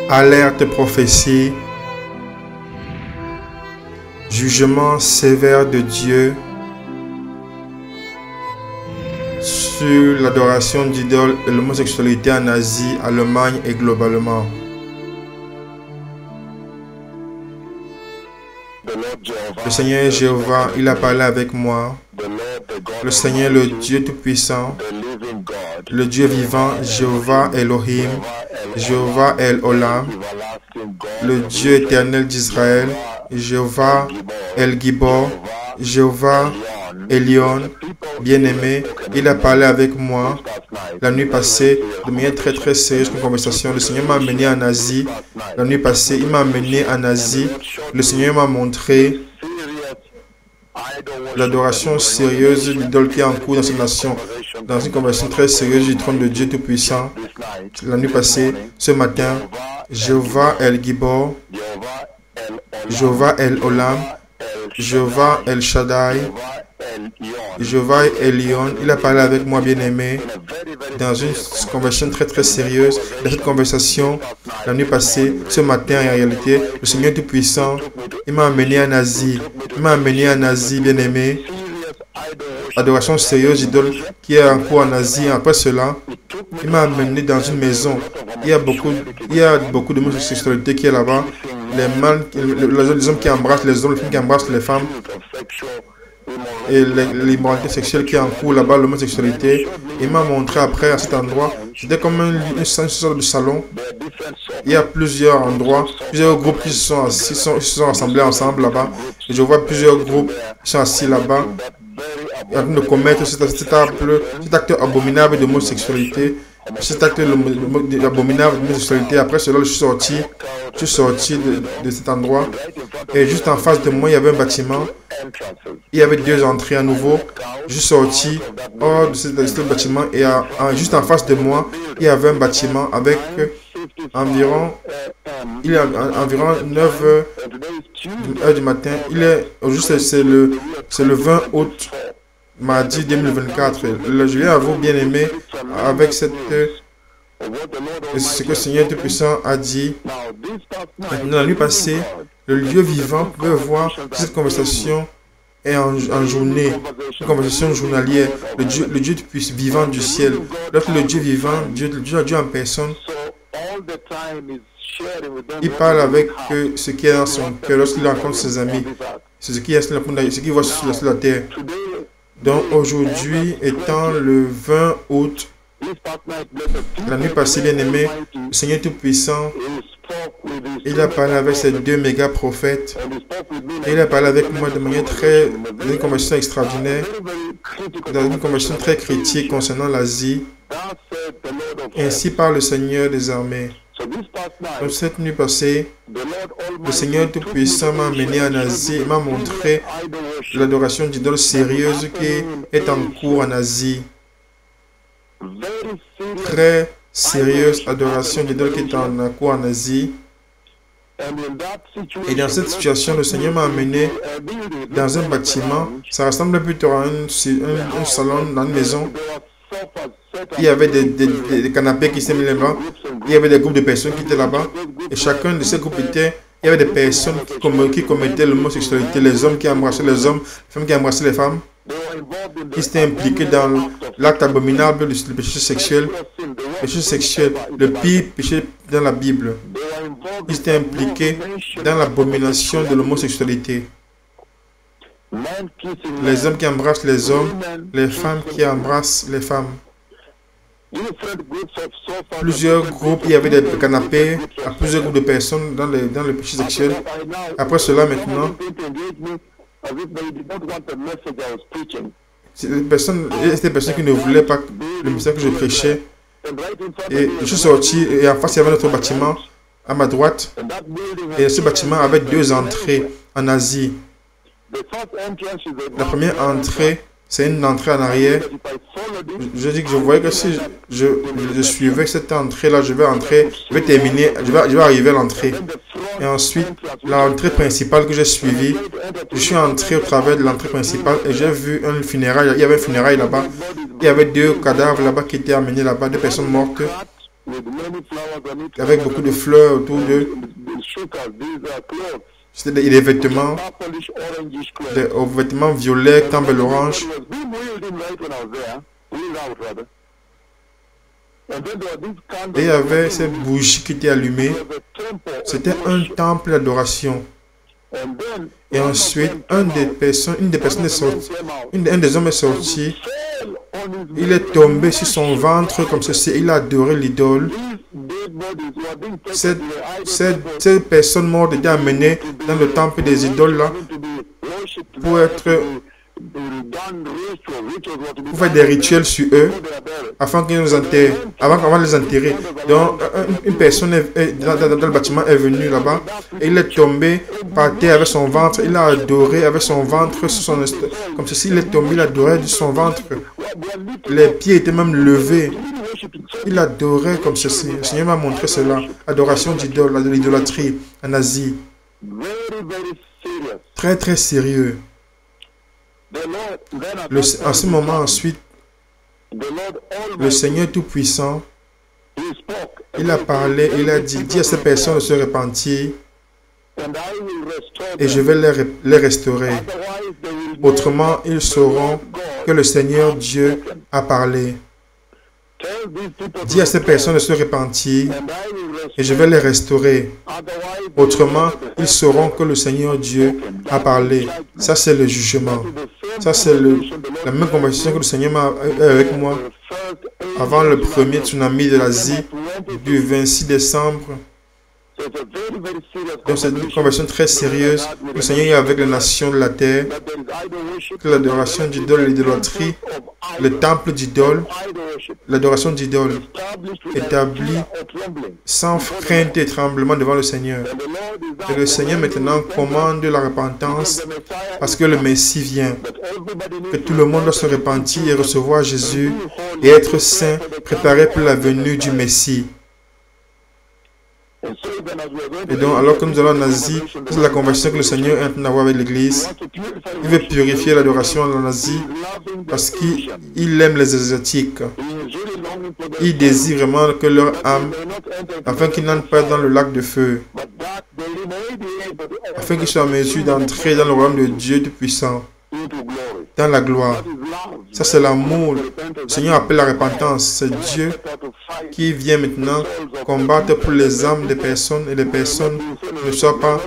Alerte prophétie. Jugement sévère de Dieu sur l'adoration d'idoles et l'homosexualité en Asie, Allemagne et globalement. Le Seigneur Jéhovah, il a parlé avec moi. Le Seigneur, le Dieu Tout-Puissant, le Dieu vivant, Jéhovah Elohim, Jéhovah El Olam, le Dieu éternel d'Israël, Jéhovah El Gibor, Jéhovah Elion, bien-aimé, il a parlé avec moi la nuit passée de manière très sérieuse, une conversation. Le Seigneur m'a amené en Asie. La nuit passée, il m'a amené en Asie. Le Seigneur m'a montré l'adoration sérieuse d'idole qui est en cours dans cette nation, dans une conversation très sérieuse du trône de Dieu Tout-Puissant. La nuit passée, ce matin, Jéhovah El Gibor, Jéhovah El Olam, Jéhovah El Shaddai, Jéhovah Elion, il a parlé avec moi, bien-aimé, dans une conversation très sérieuse. Dans cette conversation, la nuit passée, ce matin, en réalité, le Seigneur Tout-Puissant, il m'a amené en Asie. Il m'a amené en Asie, bien-aimé. Adoration sérieuse d'idole qui est en cours en Asie. Après cela, il m'a amené dans une maison. Il y a beaucoup de homosexualité qui est là-bas. Les hommes qui embrassent les hommes, les femmes qui embrassent les femmes. Et l'immoralité sexuelle qui est en cours là-bas, l'homosexualité. Il m'a montré après à cet endroit, c'était comme une sorte de salon. Il y a plusieurs endroits, plusieurs groupes qui se sont rassemblés ensemble là-bas. Et je vois plusieurs groupes qui sont assis là-bas, en train de commettre cet acte abominable d'homosexualité. Cet acte abominable d'homosexualité. Après cela, je suis sorti de cet endroit. Et juste en face de moi, il y avait un bâtiment. Il y avait deux entrées à nouveau. Je suis sorti hors de ce bâtiment et juste en face de moi, il y avait un bâtiment avec environ 9 heures du matin. C'est le 20 août, mardi 2024. Je viens à vous, bien-aimés, avec ce que le Seigneur Tout-Puissant a dit. Dans la nuit passée, le Dieu vivant pouvait voir que cette conversation est en journée, une conversation journalière. Le Dieu vivant du ciel. Lorsque le Dieu vivant, Dieu en personne, il parle avec ce qui est dans son cœur lorsqu'il rencontre ses amis. C'est ce qu'il voit sur la terre. Donc aujourd'hui, étant le 20 août, la nuit passée, bien-aimé, le Seigneur Tout-Puissant, il a parlé avec ces deux méga prophètes. Et il a parlé avec moi de manière dans une conversation extraordinaire, dans une conversation très critique concernant l'Asie. Ainsi parle le Seigneur des armées. Donc cette nuit passée, le Seigneur Tout-Puissant m'a amené en Asie et m'a montré l'adoration d'idoles sérieuses qui est en cours en Asie. Très sérieuse adoration d'idoles qui est en cours en Asie. Et dans cette situation, le Seigneur m'a amené dans un bâtiment. Ça ressemble plutôt à un salon dans une maison. Il y avait des canapés qui s'étaient mis là-bas. Il y avait des groupes de personnes qui étaient là-bas. Et chacun de ces groupes il y avait des personnes qui commettaient l'homosexualité. Les hommes qui embrassaient les hommes, les femmes qui embrassaient les femmes. Ils étaient impliqués dans l'acte abominable du péché sexuel. Le péché sexuel, le pire péché dans la Bible. Ils étaient impliqués dans l'abomination de l'homosexualité. Les hommes qui embrassent les hommes, les femmes qui embrassent les femmes. Plusieurs groupes, il y avait des canapés, à plusieurs groupes de personnes dans le péché sexuel. Après cela, maintenant, c'était des personnes qui ne voulaient pas le message que je prêchais. Et je suis sorti et en face, il y avait notre bâtiment à ma droite. Et ce bâtiment avait deux entrées en Asie. La première entrée, c'est une entrée en arrière. Je dis que je voyais que si je suivais cette entrée-là, je vais terminer, je vais arriver à l'entrée. Et ensuite, l'entrée principale que j'ai suivie, je suis entré au travers de l'entrée principale et j'ai vu un funérail. Il y avait un funérail là-bas. Il y avait deux cadavres là-bas qui étaient amenés là-bas, deux personnes mortes. avec beaucoup de fleurs autour d'eux. C'était des vêtements, des vêtements violets, temple l'orange. Et il y avait ces bougies qui étaient allumées. C'était un temple d'adoration. Et ensuite, une des hommes est sorti. Il est tombé sur son ventre comme ceci. Il a adoré l'idole. Cette personne morte était amenée dans le temple des idoles là pour faire des rituels sur eux afin qu'ils nous enterrent, avant de les enterrer. Donc, une personne dans le bâtiment est venue là-bas et il est tombé par terre avec son ventre. Il a adoré avec son ventre, comme ceci. Il est tombé, il adorait de son ventre. Les pieds étaient même levés. Il adorait comme ceci. Le Seigneur m'a montré cela. Adoration d'idole, de l'idolâtrie en Asie. Très, très sérieux. En ce moment, ensuite, le Seigneur Tout-Puissant, il a parlé, il a dit, dis à ces personnes de se repentir et je vais les restaurer. Autrement, ils sauront que le Seigneur Dieu a parlé. Dis à ces personnes de se repentir et je vais les restaurer. Autrement, ils sauront que le Seigneur Dieu a parlé. Ça, c'est le jugement. Ça, c'est la même conversation que le Seigneur m'a eu avec moi avant le premier tsunami de l'Asie du 26 décembre. Donc, c'est une conversation très sérieuse. Le Seigneur est avec les nations de la terre. Que l'adoration d'idole et l'idolâtrie, le temple d'idole, l'adoration d'idole établie sans crainte et tremblement devant le Seigneur. Et le Seigneur maintenant commande la repentance parce que le Messie vient. Que tout le monde doit se repentir et recevoir Jésus et être saint, préparé pour la venue du Messie. Et donc, alors que nous allons en Asie, c'est la conversion que le Seigneur est en train d'avoir avec l'Église. Il veut purifier l'adoration en Asie parce qu'il aime les Asiatiques. Il désire vraiment que leur âme, afin qu'ils n'entrent pas dans le lac de feu, afin qu'ils soient en mesure d'entrer dans le royaume de Dieu Tout-Puissant, dans la gloire. Ça, c'est l'amour. Le Seigneur appelle la repentance. C'est Dieu qui vient maintenant combattre pour les âmes des personnes et les personnes ne soient pas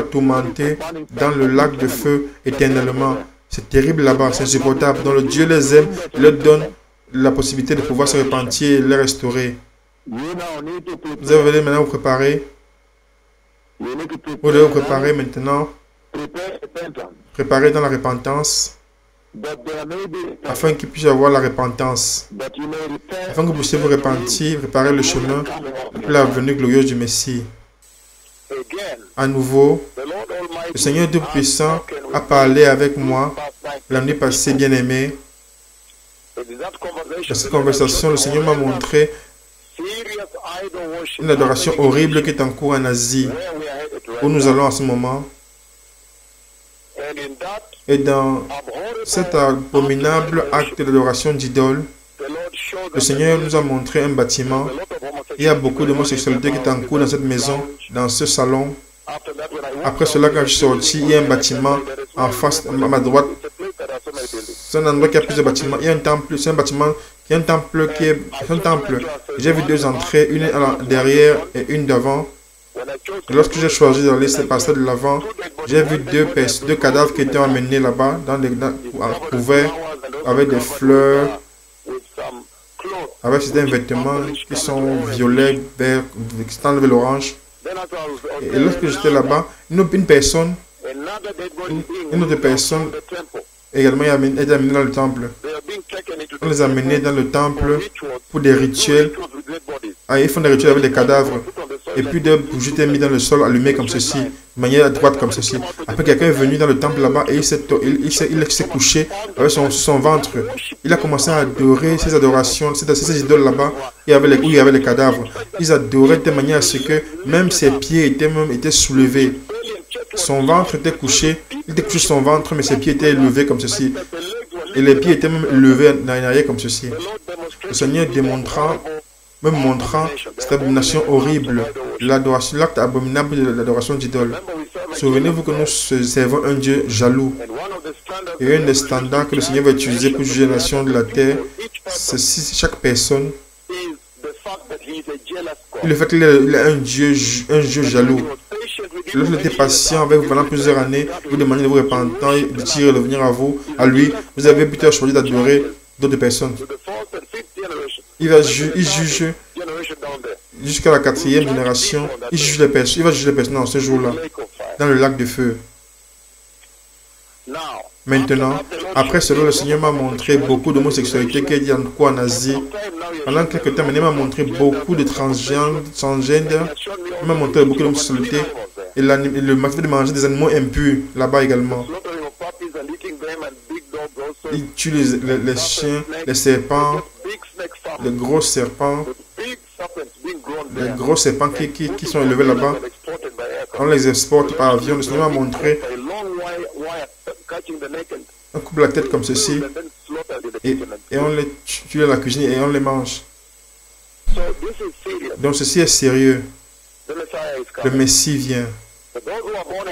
tourmentées dans le lac de feu éternellement. C'est terrible là-bas, c'est insupportable. Donc le Dieu les aime, il leur donne la possibilité de pouvoir se repentir et les restaurer. Vous avez maintenant vous préparer. Vous devez vous préparer maintenant. Préparer dans la repentance, afin qu'il puisse y avoir la repentance, afin que vous puissiez vous repentir, préparer le chemin pour la venue glorieuse du Messie. À nouveau, le Seigneur Tout-Puissant a parlé avec moi la nuit passée, bien-aimé. Dans cette conversation, le Seigneur m'a montré une adoration horrible qui est en cours en Asie, où nous allons en ce moment. Et dans cet abominable acte d'adoration d'idole, le Seigneur nous a montré un bâtiment. Il y a beaucoup d'homosexualité qui est en cours dans cette maison, dans ce salon. Après cela, quand je suis sorti, il y a un bâtiment en face, à ma droite. C'est un endroit qui a plusieurs bâtiments. Il y a un temple, c'est un bâtiment, il y a un temple qui est un temple. J'ai vu deux entrées, une derrière et une devant. Et lorsque j'ai choisi d'aller se passer de l'avant, j'ai vu deux cadavres qui étaient emmenés là-bas, couverts avec des fleurs, avec certains vêtements qui sont violets, verts, qui sont enlevés l'orange. Et lorsque j'étais là-bas, une autre personne également est amenée dans le temple. On les a amenés dans le temple pour des rituels. Ils font des rituels avec des cadavres. Et puis des bougies étaient mises dans le sol, allumées comme ceci, de manière droite comme ceci. Après, quelqu'un est venu dans le temple là-bas et il s'est couché avec son ventre. Il a commencé à adorer ces adorations, ces idoles là-bas, où il y avait les cadavres. Ils adoraient de manière à ce que même ses pieds étaient soulevés. Son ventre était couché, il était couché sur son ventre, mais ses pieds étaient levés comme ceci. Et les pieds étaient même levés en arrière comme ceci. Le Seigneur me montrant cette abomination horrible, l'adoration, l'acte abominable de l'adoration d'idole. Souvenez-vous que nous servons un Dieu jaloux. Et un des standards que le Seigneur va utiliser pour juger les nations de la terre, c'est si chaque personne, le fait qu'il est un Dieu jaloux. Lorsqu'il était patient avec vous pendant plusieurs années, vous demandez de vous repentir et de tirer le venir à lui, vous avez plutôt choisi d'adorer d'autres personnes. Il juge jusqu'à la 4e génération. Il juge les personnes. Il va juger les personnes dans ce jour-là, dans le lac de feu. Maintenant, après cela, le Seigneur m'a montré beaucoup d'homosexualité qu'il y a en Asie. Pendant quelques temps, il m'a montré beaucoup de transgènes. Il m'a montré beaucoup d'homosexualité. Et le fait de manger des animaux impurs là-bas également. Il tue les chiens, les serpents, les gros serpents qui sont élevés là-bas. On les exporte par avion. Le Seigneur m'a montré on coupe la tête comme ceci et on les tue à la cuisine et on les mange. Donc ceci est sérieux. Le Messie vient.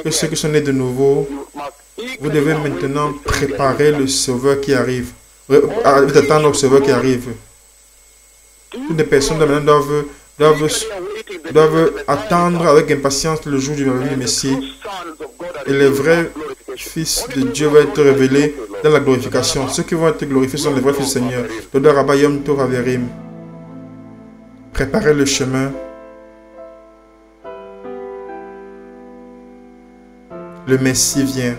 Que ceux qui sont nés de nouveau, vous devez maintenant préparer le Sauveur qui arrive. Attendre le Sauveur qui arrive. Toutes les personnes maintenant doivent attendre avec impatience le jour du Messie. Et les vrais fils de Dieu vont être révélés dans la glorification. Ceux qui vont être glorifiés sont les vrais fils du Seigneur. Préparez le chemin. Le Messie vient.